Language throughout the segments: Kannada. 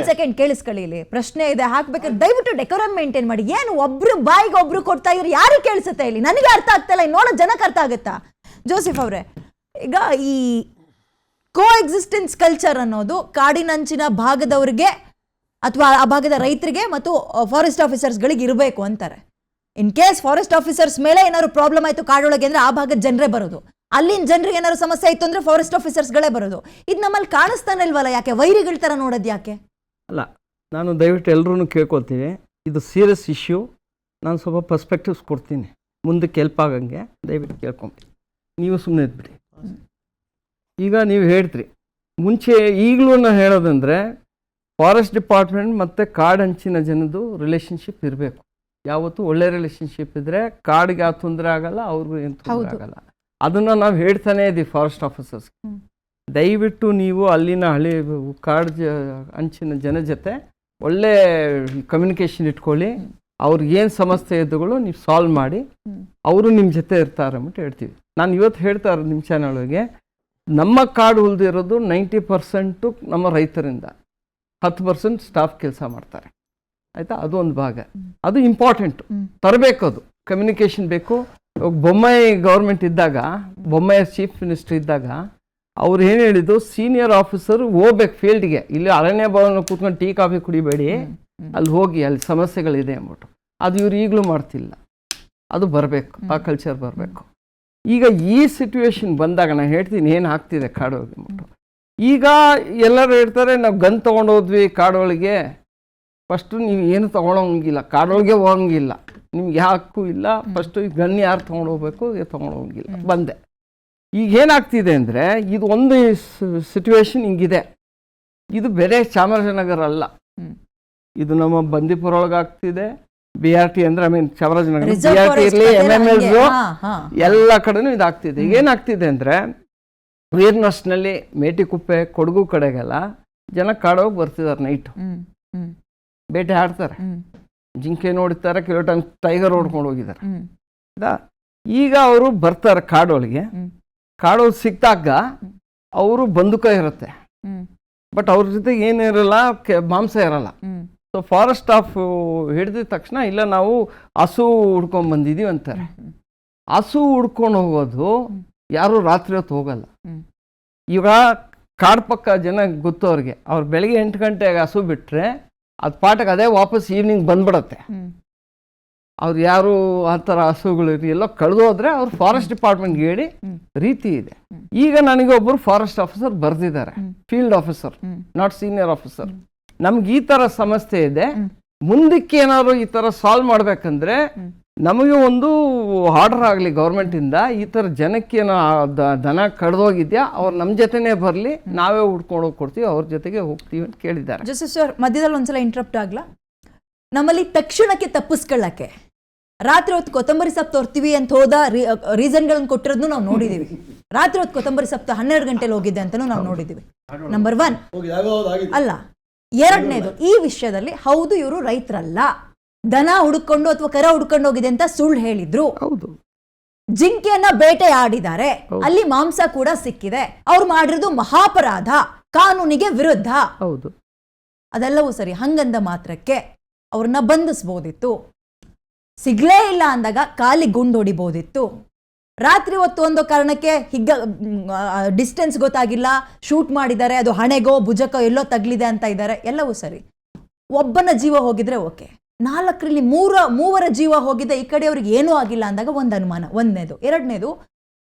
ಸೆಕೆಂಡ್ ಕೇಳಿಸ್ಕೊಳ್ಳಿ, ಇಲ್ಲಿ ಪ್ರಶ್ನೆ ಇದೆ ಹಾಕ್ಬೇಕಾದ್ರೆ ದಯವಿಟ್ಟು ಡೆಕೋರಮ್ ಮೇಂಟೈನ್ ಮಾಡಿ. ಏನು ಒಬ್ರು ಬಾಯಿಗೆ ಒಬ್ರು ಕೊಡ್ತಾ ಇವ್ರು ಯಾರು ಕೇಳಿಸುತ್ತೆ ಇಲ್ಲಿ? ನನಗೆ ಅರ್ಥ ಆಗ್ತಾ ಇಲ್ಲ, ನೋಡೋ ಜನಕ್ಕೆ ಅರ್ಥ ಆಗುತ್ತಾ? ಜೋಸೆಫ್ ಅವರೇ, ಈಗ ಈ ಕೋ ಎಕ್ಸಿಸ್ಟೆನ್ಸ್ ಕಲ್ಚರ್ ಅನ್ನೋದು ಕಾಡಿನಂಚಿನ ಭಾಗದವ್ರಿಗೆ ಅಥವಾ ಆ ಭಾಗದ ರೈತರಿಗೆ ಮತ್ತು ಫಾರೆಸ್ಟ್ ಆಫೀಸರ್ಸ್ಗಳಿಗೆ ಇರಬೇಕು ಅಂತಾರೆ. ಇನ್ ಕೇಸ್ ಫಾರೆಸ್ಟ್ ಆಫೀಸರ್ಸ್ ಮೇಲೆ ಏನಾದ್ರು ಪ್ರಾಬ್ಲಮ್ ಆಯ್ತು ಕಾಡೊಳಗೆ ಅಂದ್ರೆ ಆ ಭಾಗದ ಜನರೇ ಬರೋದು, ಅಲ್ಲಿನ ಜನರಿಗೆ ಏನಾದ್ರು ಸಮಸ್ಯೆ ಆಯ್ತು ಅಂದ್ರೆ ಫಾರೆಸ್ಟ್ ಆಫೀಸರ್ಸ್ಗಳೇ ಬರೋದು. ಇದು ನಮ್ಮಲ್ಲಿ ಕಾಣಿಸ್ತಾನೆ ಇಲ್ವಲ್ಲ? ಯಾಕೆ ವೈರಿಗಳ ತರ ನೋಡೋದು ಯಾಕೆ? ಅಲ್ಲ, ನಾನು ದಯವಿಟ್ಟು ಎಲ್ಲರೂ ಕೇಳ್ಕೊಳ್ತೀವಿ, ಇದು ಸೀರಿಯಸ್ ಇಶ್ಯೂ. ನಾನು ಸ್ವಲ್ಪ ಪರ್ಸ್ಪೆಕ್ಟಿವ್ಸ್ ಕೊಡ್ತೀನಿ, ಮುಂದಕ್ಕೆ ಹೆಲ್ಪ್ ಆಗಂಗೆ ದಯವಿಟ್ಟು ಕೇಳ್ಕೊಂಬಿಡಿ. ನೀವು ಸುಮ್ಮನೆ ಇದ್ಬಿಡಿ. ಈಗ ನೀವು ಹೇಳ್ತೀರಿ ಮುಂಚೆ, ಈಗಲೂ ನಾನು ಹೇಳೋದಂದರೆ ಫಾರೆಸ್ಟ್ ಡಿಪಾರ್ಟ್ಮೆಂಟ್ ಮತ್ತು ಕಾಡಂಚಿನ ಜನದ್ದು ರಿಲೇಷನ್ಶಿಪ್ ಇರಬೇಕು. ಯಾವತ್ತೂ ಒಳ್ಳೆ ರಿಲೇಷನ್ಶಿಪ್ ಇದ್ದರೆ ಕಾಡಿಗೆ ಯಾವ ತೊಂದರೆ ಆಗಲ್ಲ, ಅವ್ರಿಗೂ ಏನು ತೊಂದರೆ ಆಗಲ್ಲ. ಅದನ್ನು ನಾವು ಹೇಳ್ತಾನೆ ಇದ್ದೀವಿ ಫಾರೆಸ್ಟ್ ಆಫೀಸರ್ಸ್. ದಯವಿಟ್ಟು ನೀವು ಅಲ್ಲಿನ ಹಳಿ ಅಂಚಿನ ಜನ ಜೊತೆ ಒಳ್ಳೆ ಕಮ್ಯುನಿಕೇಷನ್ ಇಟ್ಕೊಳ್ಳಿ. ಅವ್ರಿಗೇನು ಸಮಸ್ಯೆ ಇದ್ದುಗಳು ನೀವು ಸಾಲ್ವ್ ಮಾಡಿ, ಅವರು ನಿಮ್ಮ ಜೊತೆ ಇರ್ತಾರೆ ಅಂದ್ಬಿಟ್ಟು ಹೇಳ್ತೀವಿ. ನಾನು ಇವತ್ತು ಹೇಳ್ತಾ ಇರೋದು ನಿಮ್ಮ ಚಾನಲ್ ಒಳಗೆ, ನಮ್ಮ ಕಾಡು ಉಳಿದಿರೋದು 90% ನಮ್ಮ ರೈತರಿಂದ, 10% ಸ್ಟಾಫ್ ಕೆಲಸ ಮಾಡ್ತಾರೆ. ಆಯಿತಾ? ಅದು ಒಂದು ಭಾಗ, ಅದು ಇಂಪಾರ್ಟೆಂಟು, ತರಬೇಕು. ಅದು ಕಮ್ಯುನಿಕೇಷನ್ ಬೇಕು. ಬೊಮ್ಮಾಯಿ ಗೌರ್ಮೆಂಟ್ ಇದ್ದಾಗ, ಬೊಮ್ಮಾಯಿ ಚೀಫ್ ಮಿನಿಸ್ಟರ್ ಇದ್ದಾಗ ಅವ್ರು ಏನು ಹೇಳಿದ್ದು, ಸೀನಿಯರ್ ಆಫೀಸರ್ ಹೋಗ್ಬೇಕು ಫೀಲ್ಡ್ಗೆ. ಇಲ್ಲಿ ಅರಣ್ಯ ಭವನ ಕೂತ್ಕೊಂಡು ಟೀ ಕಾಫಿ ಕುಡಿಬೇಡಿ, ಅಲ್ಲಿ ಹೋಗಿ ಅಲ್ಲಿ ಸಮಸ್ಯೆಗಳಿದೆ ಅಂದ್ಬಿಟ್ಟು. ಅದು ಇವ್ರು ಈಗಲೂ ಮಾಡ್ತಿಲ್ಲ. ಅದು ಬರಬೇಕು, ಆ ಕಲ್ಚರ್ ಬರಬೇಕು. ಈಗ ಈ ಸಿಚುವೇಶನ್ ಬಂದಾಗ ನಾನು ಹೇಳ್ತೀನಿ ಏನು ಆಗ್ತಿದೆ ಕಾಡೊಳಗೆ ಅಂದ್ಬಿಟ್ಟು. ಈಗ ಎಲ್ಲರೂ ಹೇಳ್ತಾರೆ ನಾವು ಗನ್ ತೊಗೊಂಡೋದ್ವಿ ಕಾಡೊಳಗೆ. ಫಸ್ಟು ನೀವು ಏನು ತೊಗೊಳೋಂಗಿಲ್ಲ, ಕಾಡೊಳಗೆ ಹೋಗಂಗಿಲ್ಲ, ನಿಮ್ಗೆ ಯಾಕೂ ಇಲ್ಲ. ಫಸ್ಟು ಈ ಗನ್ ಯಾರು ತೊಗೊಂಡೋಗ್ಬೇಕು, ತೊಗೊಂಡೋಗಂಗಿಲ್ಲ. ಬಂದೆ. ಈಗ ಏನಾಗ್ತಿದೆ ಅಂದರೆ, ಇದು ಒಂದು ಸಿಚುವೇಶನ್ ಹಿಂಗಿದೆ. ಇದು ಬೇರೆ ಚಾಮರಾಜನಗರ ಅಲ್ಲ, ಇದು ನಮ್ಮ ಬಂದೀಪುರ ಒಳಗೆ ಆಗ್ತಿದೆ. BRT ಅಂದರೆ ಚಾಮರಾಜನಗರ, BRT ಇರಲಿ, MMS ಎಲ್ಲ ಕಡೆನೂ ಇದಾಗ್ತಿದೆ. ಈಗ ಏನಾಗ್ತಿದೆ ಅಂದರೆ, ವೀರ್ನಸ್ನಲ್ಲಿ, ಮೇಟಿಕುಪ್ಪೆ, ಕೊಡಗು ಕಡೆಗೆಲ್ಲ ಜನ ಕಾಡೋಗಿ ಬರ್ತಿದ್ದಾರೆ. ನೈಟು ಬೇಟೆ ಆಡ್ತಾರೆ, ಜಿಂಕೆ ನೋಡ್ತಾರೆ, ಕೆಲವು ಟೈಮ್ ಟೈಗರ್ ಓಡ್ಕೊಂಡು ಹೋಗಿದ್ದಾರೆ. ಈಗ ಅವರು ಬರ್ತಾರೆ ಕಾಡೊಳಗೆ. ಕಾಡೊಳಗೆ ಸಿಕ್ಕಾಗ ಅವರು ಬಂದೂಕ ಇರುತ್ತೆ, ಬಟ್ ಅವ್ರ ಜೊತೆಗೆ ಏನಿರಲ್ಲ, ಮಾಂಸ ಇರಲ್ಲ. ಸೊ ಫಾರೆಸ್ಟ್ ಸ್ಟಾಫ್ ಹಿಡಿದ ತಕ್ಷಣ ಇಲ್ಲ ನಾವು ಹಸು ಹುಡ್ಕೊಂಡು ಬಂದಿದ್ದೀವಿ ಅಂತಾರೆ. ಹಸು ಹುಡ್ಕೊಂಡು ಹೋಗೋದು ಯಾರು ರಾತ್ರಿ ಹೊತ್ತು ಹೋಗಲ್ಲ. ಈಗ ಕಾಡು ಪಕ್ಕ ಜನ ಗೊತ್ತು ಅವ್ರಿಗೆ, ಅವ್ರು ಬೆಳಗ್ಗೆ 8 ಗಂಟೆಗೆ ಹಸು ಬಿಟ್ಟರೆ ಅದು ಪಾಠಕ್ಕೆ ಅದೇ ವಾಪಸ್ ಈವ್ನಿಂಗ್ ಬಂದ್ಬಿಡತ್ತೆ. ಅವ್ರು ಯಾರು ಆ ಥರ ಹಸುಗಳು ಎಲ್ಲೋ ಕಳೆದೋದ್ರೆ ಅವ್ರು ಫಾರೆಸ್ಟ್ ಡಿಪಾರ್ಟ್ಮೆಂಟ್ಗೆ ಹೇಳಿ ರೀತಿ ಇದೆ. ಈಗ ನನಗೆ ಒಬ್ಬರು ಫಾರೆಸ್ಟ್ ಆಫೀಸರ್ ಬರೆದಿದ್ದಾರೆ, field officer, not senior officer. ನಮ್ಗೆ ಈ ಥರ ಸಮಸ್ಯೆ ಇದೆ, ಮುಂದಕ್ಕೆ ಏನಾದ್ರು ಈ ಥರ ಸಾಲ್ವ್ ಮಾಡ್ಬೇಕಂದ್ರೆ ನಮಗೆ ಒಂದು ಆರ್ಡರ್ ಆಗಲಿ ಗೌರ್ಮೆಂಟಿಂದ, ಈ ಥರ ಜನಕ್ಕೇನೋ ದನ ಕಡ್ದೋಗಿದ್ಯಾ ಅವ್ರು ನಮ್ಮ ಜೊತೆನೇ ಬರಲಿ, ನಾವೇ ಹುಡ್ಕೊಂಡು ಹೋಗಿ ಕೊಡ್ತೀವಿ, ಅವ್ರ ಜೊತೆಗೆ ಹೋಗ್ತೀವಿ ಅಂತ ಕೇಳಿದ್ದಾರೆ. ಜೋಸೆಫ್ ಸರ್, ಮಧ್ಯದಲ್ಲಿ ಒಂದ್ಸಲ ಇಂಟ್ರಪ್ಟ್ ಆಗ್ಲಾ? ನಮ್ಮಲ್ಲಿ ತಕ್ಷಣಕ್ಕೆ ತಪ್ಪಿಸ್ಕೊಳ್ಳಕ್ಕೆ ರಾತ್ರಿ ಹೊತ್ತು ಕೊತ್ತಂಬರಿ ಸೊಪ್ಪು ತೋರ್ತೀವಿ ಅಂತ ಹೋದ ರೀಸನ್ಗಳನ್ನು ಕೊಟ್ಟಿರೋದನ್ನು ನಾವು ನೋಡಿದ್ದೀವಿ. ರಾತ್ರಿ ಹೊತ್ತು ಕೊತ್ತಂಬರಿ ಸೊಪ್ಪು 12 ಗಂಟೆಲಿ ಹೋಗಿದೆ ಅಂತಲೂ ನಾವು ನೋಡಿದ್ದೀವಿ. ನಂಬರ್ 1 ಅಲ್ಲ. ಎರಡನೇದು, ಈ ವಿಷಯದಲ್ಲಿ ಹೌದು ಇವರು ರೈತರಲ್ಲ, ದನ ಹುಡುಕೊಂಡು ಅಥವಾ ಕರ ಹುಡ್ಕೊಂಡು ಹೋಗಿದೆ ಅಂತ ಸುಳ್ಳು ಹೇಳಿದ್ರು. ಹೌದು, ಜಿಂಕೆಯನ್ನ ಬೇಟೆ ಆಡಿದ್ದಾರೆ, ಅಲ್ಲಿ ಮಾಂಸ ಕೂಡ ಸಿಕ್ಕಿದೆ, ಅವ್ರು ಮಾಡಿರೋದು ಮಹಾಪರಾಧ, ಕಾನೂನಿಗೆ ವಿರುದ್ಧ. ಹೌದು, ಅದೆಲ್ಲವೂ ಸರಿ. ಹಂಗಂದ ಮಾತ್ರಕ್ಕೆ ಅವ್ರನ್ನ ಬಂಧಿಸ್ಬೋದಿತ್ತು. ಸಿಗ್ಲೇ ಇಲ್ಲ ಅಂದಾಗ ಕಾಲಿ ಗುಂಡು ಹೊಡಿಬೋದಿತ್ತು. ರಾತ್ರಿ ಹೊತ್ತು ಒಂದು ಕಾರಣಕ್ಕೆ ಡಿಸ್ಟೆನ್ಸ್ ಗೊತ್ತಾಗಿಲ್ಲ, ಶೂಟ್ ಮಾಡಿದ್ದಾರೆ, ಅದು ಹಣೆಗೋ ಭುಜಕ್ಕೋ ಎಲ್ಲೋ ತಗ್ಲಿದೆ ಅಂತ ಇದ್ದಾರೆ, ಎಲ್ಲವೂ ಸರಿ. ಒಬ್ಬನ ಜೀವ ಹೋಗಿದ್ರೆ ಓಕೆ, 4ರಲ್ಲಿ 3 ಜೀವ ಹೋಗಿದೆ, ಈ ಕಡೆ ಅವ್ರಿಗೆ ಏನೂ ಆಗಿಲ್ಲ ಅಂದಾಗ ಒಂದು ಅನುಮಾನ. ಒಂದನೇದು. ಎರಡನೇದು,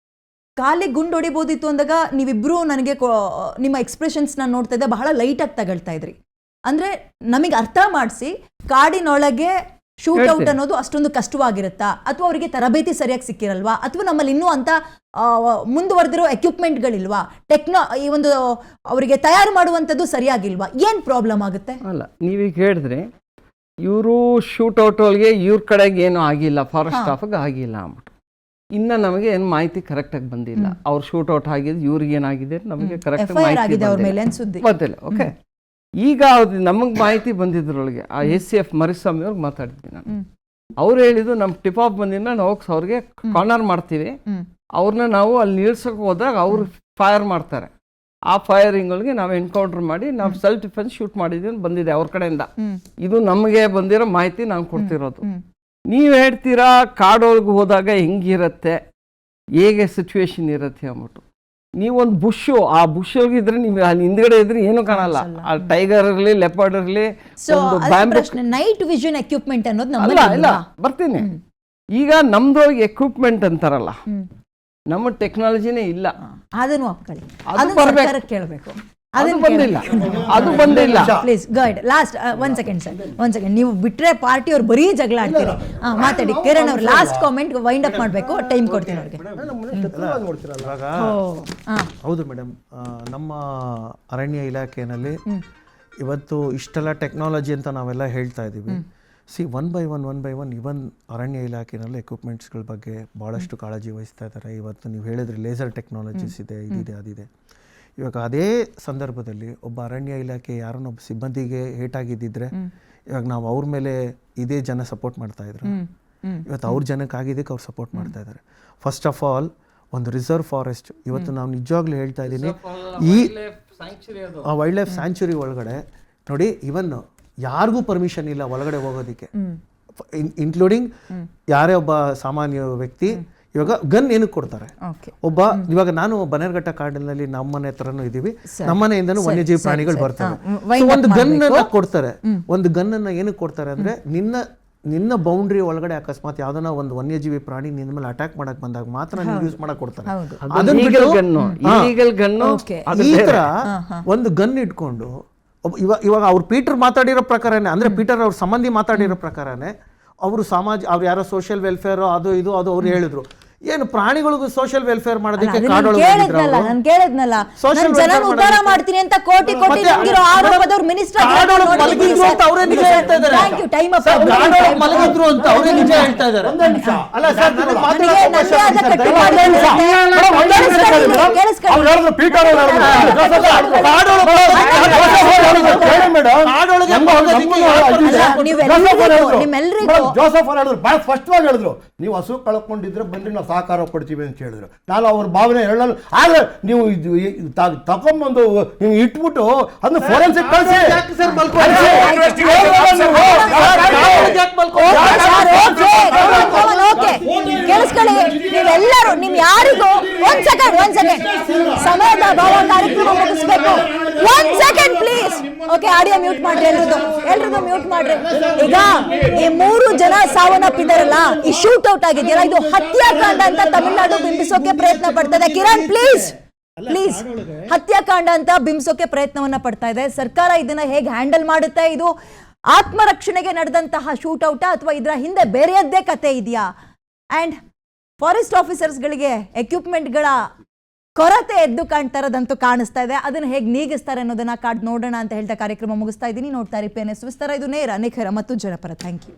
ಕಾಲಿ ಗುಂಡು ಹೊಡಿಬೋದಿತ್ತು ಅಂದಾಗ ನೀವಿಬ್ರು ನನಗೆ ನಿಮ್ಮ ಎಕ್ಸ್ಪ್ರೆಷನ್ಸ್ನ ನೋಡ್ತಾ ಇದ್ದೆ, ಬಹಳ ಲೈಟಾಗಿ ತಗೊಳ್ತಾ ಇದ್ರಿ. ಅಂದರೆ ನಮಗೆ ಅರ್ಥ ಮಾಡಿಸಿ, ಕಾಡಿನೊಳಗೆ ಶೂಟ್ ಔಟ್ ಅನ್ನೋದು ಅಷ್ಟೊಂದು ಕಷ್ಟವಾಗಿರುತ್ತಾ, ಅಥವಾ ಅವರಿಗೆ ತರಬೇತಿ ಸರಿಯಾಗಿ ಸಿಕ್ಕಿರಲ್ವಾ, ಅಥವಾ ನಮ್ಮಲ್ಲಿ ಇನ್ನೂ ಅಂತ ಮುಂದುವರೆದಿರೋ ಎಕ್ವಿಪ್ಮೆಂಟ್ಗಳಿಲ್ವಾ, ಈ ಒಂದು ಅವರಿಗೆ ತಯಾರು ಮಾಡುವಂಥದ್ದು ಸರಿಯಾಗಿಲ್ವಾ, ಏನು ಪ್ರಾಬ್ಲಮ್ ಆಗುತ್ತೆ? ಅಲ್ಲ, ನೀವೀಗ ಹೇಳಿದ್ರೆ ಇವರು ಶೂಟ್ ಔಟ್ ಒಳಗೆ ಇವ್ರ ಕಡೆಗೆ ಏನೂ ಆಗಿಲ್ಲ, ಫಾರೆಸ್ಟ್ ಸ್ಟಾಫ್ಗೆ ಆಗಿಲ್ಲ ಅಂದ್ಬಿಟ್ಟು. ಇನ್ನು ನಮಗೆ ಏನು ಮಾಹಿತಿ ಕರೆಕ್ಟಾಗಿ ಬಂದಿಲ್ಲ. ಅವ್ರು ಶೂಟ್ ಔಟ್ ಆಗಿದ್ದು ಇವ್ರಿಗೆ ಏನಾಗಿದೆ ನಮಗೆ ಕರೆಕ್ಟ್ ಮಾಹಿತಿ ಗೊತ್ತಿಲ್ಲ. ಓಕೆ, ಈಗ ನಮಗೆ ಮಾಹಿತಿ ಬಂದಿದ್ರೊಳಗೆ ಆ ACF ಮರಿಸ್ವಾಮಿ ಅವ್ರಿಗೆ ಮಾತಾಡಿದ್ವಿ ನಾನು. ಅವ್ರು ಹೇಳಿದ್ದು ನಮ್ಮ ಟಿಪ್ ಆಫ್ ಬಂದಿನ ನಾವು ಅವ್ರಿಗೆ ಕಾರ್ನರ್ ಮಾಡ್ತೀವಿ, ಅವ್ರನ್ನ ನಾವು ಅಲ್ಲಿ ನಿಲ್ಸಕ್ಕೆ ಹೋದಾಗ ಅವ್ರು ಫೈರ್ ಮಾಡ್ತಾರೆ. ಆ ಫೈರಿಂಗ್ಗಳಿಗೆ ನಾವು ಎನ್ಕೌಂಟರ್ ಮಾಡಿ ನಾವು ಸೆಲ್ಫ್ ಡಿಫೆನ್ಸ್ ಶೂಟ್ ಮಾಡಿದ್ವಿ ಅಂತ ಬಂದಿದೆ ಅವ್ರ ಕಡೆಯಿಂದ. ಇದು ನಮಗೆ ಬಂದಿರೋ ಮಾಹಿತಿ ನಾನು ಕೊಡ್ತಿರೋದು. ನೀವು ಹೇಳ್ತೀರಾ ಕಾಡೊಳಗೆ ಹೋದಾಗ ಹೆಂಗಿರತ್ತೆ, ಹೇಗೆ ಸಿಚುವೇಶನ್ ಇರುತ್ತೆ ಅಂದ್ಬಿಟ್ಟು. ನೀವೊಂದು ಬುಷು, ಆ ಬುಷ್ ಹೋಗಿದ್ರೆ ನೀವು ಅಲ್ಲಿ ಹಿಂದ್ಗಡೆ ಇದ್ರೆ ಏನು ಕಾಣಲ್ಲ. ಆ ಟೈಗರ್ ಇರಲಿ, ಲೆಪರ್ಡ್ ಇರಲಿ, ನೈಟ್ ವಿಷನ್ ಎಕ್ವಿಪ್ಮೆಂಟ್ ಅನ್ನೋದು ಅಲ್ಲ ಇಲ್ಲ ಬರ್ತೀನಿ. ಈಗ ನಮ್ದೊಳಗೆ ಎಕ್ವಿಪ್ಮೆಂಟ್ ಅಂತಾರಲ್ಲ, ನಮ್ಮ ಟೆಕ್ನಾಲಜಿನೇ ಇಲ್ಲ. ಅದನ್ನು ಒಪ್ಕೊಳ್ಳಿ, ಅದು ಅದನ್ನು ಬರ್ಬೇಕು. ಸರ್ಕಾರಕ್ಕೆ ಕೇಳಬೇಕು. ಅದು ಬಂದಿಲ್ಲ, ಅದು ಬಂದಿಲ್ಲ. ಪ್ಲೀಸ್ ಗೈಡ್ ಲಾಸ್ಟ್ ಒಂದ್ ಸೆಕೆಂಡ್ ಸರ್, ಒಂದ್ ಸೆಕೆಂಡ್. ನೀವು ಬಿಟ್ರೆ ಪಾರ್ಟಿ ಅವ್ರು ಬರೀ ಜಗಳ ಆಡ್ತೀರಿ. ಮಾತಾಡಿ ಕಿರಣ್ ಅವ್ರು, ಲಾಸ್ಟ್ ಕಾಮೆಂಟ್ ವೈಂಡ್ ಅಪ್ ಮಾಡಬೇಕು, ಟೈಮ್ ಕೊಡ್ತೀನಿ ಅವ್ರಿಗೆ. ಹೌದು ಮೇಡಮ್, ನಮ್ಮ ಅರಣ್ಯ ಇಲಾಖೆಯಲ್ಲಿ ಇವತ್ತು ಇಷ್ಟೆಲ್ಲ ಟೆಕ್ನಾಲಜಿ ಅಂತ ನಾವೆಲ್ಲ ಹೇಳ್ತಾ ಇದ್ದೀವಿ. ಒನ್ ಬೈ ಒನ್ ಇವನ್ ಅರಣ್ಯ ಇಲಾಖೆನಲ್ಲಿ ಎಕ್ವಿಪ್ಮೆಂಟ್ಸ್ಗಳ ಬಗ್ಗೆ ಭಾಳಷ್ಟು ಕಾಳಜಿ ವಹಿಸ್ತಾ ಇದ್ದಾರೆ. ಇವತ್ತು ನೀವು ಹೇಳಿದ್ರಿ ಲೇಸರ್ ಟೆಕ್ನಾಲಜೀಸ್ ಇದೆ, ಇದಿದೆ, ಅದಿದೆ. ಇವಾಗ ಅದೇ ಸಂದರ್ಭದಲ್ಲಿ ಒಬ್ಬ ಅರಣ್ಯ ಇಲಾಖೆ ಯಾರನ್ನೊಬ್ಬ ಸಿಬ್ಬಂದಿಗೆ ಏಟಾಗಿದ್ದಿದ್ರೆ ಇವಾಗ ನಾವು ಅವ್ರ ಮೇಲೆ ಇದೇ ಜನ ಸಪೋರ್ಟ್ ಮಾಡ್ತಾ ಇದ್ರು. ಇವತ್ತು ಅವ್ರ ಜನಕ್ಕಾಗಿದ್ದಕ್ಕೆ ಅವ್ರು ಸಪೋರ್ಟ್ ಮಾಡ್ತಾ ಇದ್ದಾರೆ. ಫಸ್ಟ್ ಆಫ್ ಆಲ್ ಒಂದು ರಿಸರ್ವ್ ಫಾರೆಸ್ಟ್ ಇವತ್ತು ನಾವು ನಿಜವಾಗ್ಲೂ ಹೇಳ್ತಾ ಇದ್ದೀನಿ, ಈ ವೈಲ್ಡ್ ಲೈಫ್ ಸ್ಯಾಂಚುರಿ ಒಳಗಡೆ ನೋಡಿ, ಇವನ್ ಯಾರಿಗೂ ಪರ್ಮಿಷನ್ ಇಲ್ಲ ಒಳಗಡೆ ಹೋಗೋದಕ್ಕೆ, ಇನ್ಕ್ಲೂಡಿಂಗ್ ಯಾರೇ ಒಬ್ಬ ಸಾಮಾನ್ಯ ವ್ಯಕ್ತಿ. ಇವಾಗ ಗನ್ ಏನಕ್ಕೆ ಕೊಡ್ತಾರೆ? ಒಬ್ಬ ಇವಾಗ ನಾನು ಬನ್ನೇರಘಟ್ಟ ಕಾಡಿನಲ್ಲಿ ನಮ್ಮನೆ ಹತ್ರನೂ ಇದೀವಿ, ನಮ್ಮನೆಯಿಂದನೂ ವನ್ಯಜೀವಿ ಪ್ರಾಣಿಗಳು ಬರ್ತವೆ. ಒಂದು ಗನ್ ಕೊಡ್ತಾರೆ. ಒಂದು ಗನ್ ಅನ್ನ ಏನಕ್ಕೆ ಕೊಡ್ತಾರೆ ಅಂದ್ರೆ, ನಿನ್ನ ಬೌಂಡ್ರಿ ಒಳಗಡೆ ಅಕಸ್ಮಾತ್ ಯಾವ್ದನ್ನ ಒಂದು ವನ್ಯಜೀವಿ ಪ್ರಾಣಿ ನಿನ್ನ ಮೇಲೆ ಅಟ್ಯಾಕ್ ಮಾಡಕ್ ಬಂದಾಗ ಮಾತ್ರ ನೀವು ಯೂಸ್ ಮಾಡಕ್ ಕೊಡ್ತಾರೆ. ಈ ತರ ಒಂದು ಗನ್ ಇಟ್ಕೊಂಡು ಇವಾಗ ಅವ್ರು ಪೀಟರ್ ಮಾತಾಡಿರೋ ಪ್ರಕಾರನೇ, ಅಂದ್ರೆ ಪೀಟರ್ ಅವ್ರ ಸಂಬಂಧಿ ಮಾತಾಡಿರೋ ಪ್ರಕಾರನೇ ಅವರು ಅವ್ರು ಯಾರೋ ಸೋಷಿಯಲ್ ವೆಲ್ಫೇರ್ ಅದು ಇದು ಅದು ಅವ್ರು ಹೇಳಿದ್ರು. ಏನು ಪ್ರಾಣಿಗಳಿಗೂ ಸೋಷಿಯಲ್ ವೆಲ್ಫೇರ್ ಮಾಡೋದಕ್ಕೆ ಉದ್ಧಾರ ಮಾಡ್ತೀನಿ ಅಂತ ಕೋಟಿ ಕೋಟಿ ಆರೋಪದವ್ರು ಮಿನಿಸ್ಟರ್ ಮಲಗಿದ್ರು ಅಂತ ಅವರೇ ನಿಜ ಹೇಳ್ತಾ ಇದ್ದಾರೆ. ಜೋಸಫ್ ಹೇಳಿದ್ರು, ಬಹಳ ಸ್ಪಷ್ಟವಾಗಿ ಹೇಳಿದ್ರು, ನೀವು ಹಸು ಕಳ್ಕೊಂಡಿದ್ರೆ ಬನ್ನಿ ನಾವು ಸಹಕಾರ ಕೊಡ್ತೀವಿ ಅಂತ ಹೇಳಿದ್ರು. ನಾನು ಅವ್ರ ಭಾವನೆ ಹೇಳಲು, ಆಗ ನೀವು ತಗೊಂಬಂದು ನೀವು ಇಟ್ಬಿಟ್ಟು ಅದನ್ನ ಫೋರೆನ್ಸಿಕ್ ಕಳಿಸಿ. ಕೇಳಿಸ್ಕೊಳ್ಳಿ ನೀವೆಲ್ಲರೂ, ನಿಮ್ ಯಾರಿಗೂ ಒಂದ್ ಸೆಕೆಂಡ್ ಸಮಯದ ಭಾವ ಕಾರ್ಯಕ್ರಮ ಮುಗಿಸ್ಬೇಕು. ಒಂದ್ second please. Okay, audio mute ಮಾಡ್ರಿ, ಎಲ್ರಿಗೂ ಮ್ಯೂಟ್ ಮಾಡ್ರಿ. ಈಗ ಈ 3 ಜನ ಸಾವನ್ನಪ್ಪಿದಾರಲ್ಲ, ಈ ಶೂಟ್ ಔಟ್ ಆಗಿದೆಯಲ್ಲ, ಇದು ಹತ್ಯಾಕಾಂಡ ಅಂತ ತಮಿಳುನಾಡು ಬಿಂಬಿಸೋಕೆ ಪ್ರಯತ್ನ ಪಡ್ತದೆ. ಕಿರಣ್ ಪ್ಲೀಸ್, ಹತ್ಯಾಕಾಂಡ ಅಂತ ಬಿಂಬಿಸೋಕೆ ಪ್ರಯತ್ನವನ್ನ ಪಡ್ತಾ ಇದೆ ಸರ್ಕಾರ. ಇದನ್ನ ಹೇಗೆ ಹ್ಯಾಂಡಲ್ ಮಾಡುತ್ತೆ? ಇದು ಆತ್ಮರಕ್ಷಣೆಗೆ ನಡೆದಂತಹ ಶೂಟ್ ಔಟ್ ಅಥವಾ ಇದರ ಹಿಂದೆ ಬೇರೆಯದ್ದೇ ಕತೆ ಇದೆಯಾ? ಅಂಡ್ ಫಾರೆಸ್ಟ್ ಆಫೀಸರ್ಸ್ಗಳಿಗೆ ಎಕ್ವಿಪ್ಮೆಂಟ್ಗಳ ಕೊರತೆ ಎದ್ದು ಕಾಣ್ತಾ ಇರೋದಂತೂ ಕಾಣಿಸ್ತಾ ಇದೆ. ಅದನ್ನ ಹೇಗೆ ನೀಗಿಸ್ತಾರೆ ಅನ್ನೋದನ್ನ ಕಾದ್ ನೋಡೋಣ ಅಂತ ಹೇಳ್ತಾ ಕಾರ್ಯಕ್ರಮ ಮುಗಿಸ್ತಾ ಇದ್ದೀನಿ. ನೋಡ್ತಾ ಇರಿ PNS ವಿಸ್ತಾರ. ಇದು ನೇರ, ನಿಖರ ಮತ್ತು ಜನಪರ. Thank you.